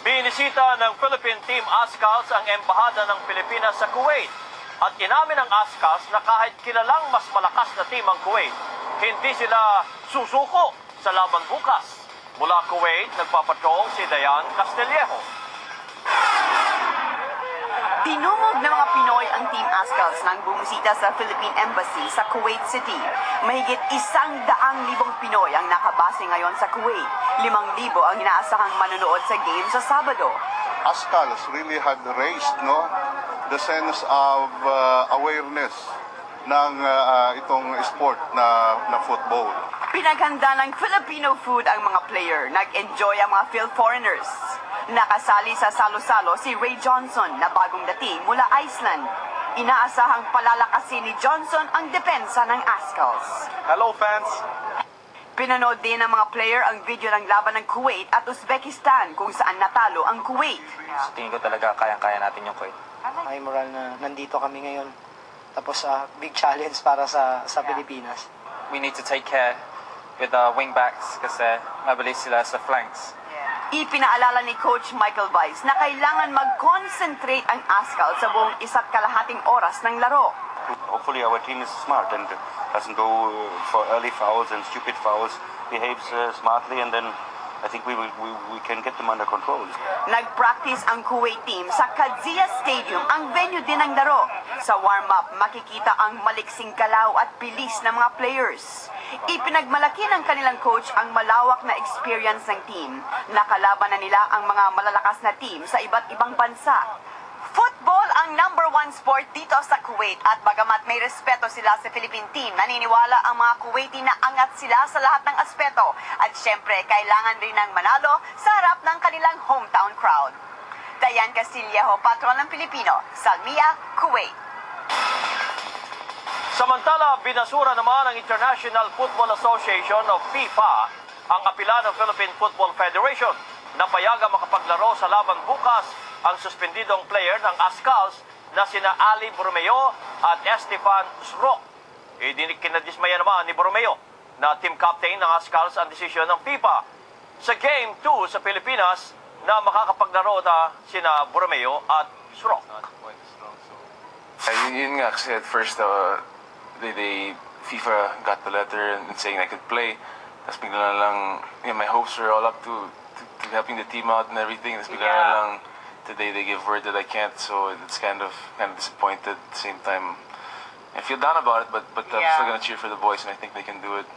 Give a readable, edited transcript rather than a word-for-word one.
Binisita ng Philippine Team Ascals ang embahada ng Pilipinas sa Kuwait. At inamin ng Ascals na kahit kilalang mas malakas na team ang Kuwait, hindi sila susuko sa laban bukas. Mula Kuwait, nagpapatrol si Dayan Castillejo. Tinumog ng mga Pinoy ang Team Ascals nang bumisita sa Philippine Embassy sa Kuwait City. Mahigit 100,000 Pinoy ang nakabase ngayon sa Kuwait. 5,000 ang inaasahang manonood sa game sa Sabado. Ascals really had raised the sense of awareness ng itong sport na football. Pinaghanda ng Filipino food ang mga player. Nag-enjoy ang mga Phil foreigners. Nakasali sa salo-salo si Ray Johnson na bagong dating mula Iceland. Inaasahang palalakasin ni Johnson ang depensa ng Ascals. Hello fans! Pinanood din ng mga player ang video ng laban ng Kuwait at Uzbekistan kung saan natalo ang Kuwait. Sa tingin ko talaga kayang-kaya natin yung Kuwait. May moral na nandito kami ngayon. Tapos big challenge para sa Pilipinas. We need to take care with the wing backs kasi mabilis sila sa flanks. Ipinaalala ni Coach Michael Weiss na kailangan mag-concentrate ang Ascals sa buong 1.5 oras ng laro. Hopefully our team is smart and doesn't go for early fouls and stupid fouls, behaves smartly, and then I think we can get them under control. Nag-practice ang Kuwait team sa Kadzia Stadium, ang venue din ng laro. Sa warm-up, makikita ang maliksing galaw at bilis ng mga players. Ipinagmalaki ng kanilang coach ang malawak na experience ng team. Nakalaban na nila ang mga malalakas na team sa iba't ibang bansa. Football ang #1 sport dito sa Kuwait at bagamat may respeto sila sa Philippine team, naniniwala ang mga Kuwaiti na angat sila sa lahat ng aspeto at syempre kailangan rin ng manalo sa harap ng kanilang hometown crowd. Dayan Castillejo, Patrol ng Pilipino, Salmia, Kuwait. Samantala, binasura naman ng International Football Association o FIFA ang apela ng Philippine Football Federation na payagang makapaglaro sa laban bukas ang suspendidong player ng Ascals na sina Ali Borromeo at Estefan Sroc. Kinadismaya naman ni Borromeo na team captain ng Ascals ang desisyon ng FIFA sa Game 2 sa Pilipinas na makakapaglaro na sina Borromeo at Sroc. Yun nga kasi at first FIFA got the letter and saying I could play. Tapos bigla na lang, my hopes were all up to helping the team out and everything. Tapos bigla na lang, today they give word that I can't, so it's kind of disappointed. At the same time, I feel down about it, but I'm still gonna cheer for the boys, and I think they can do it.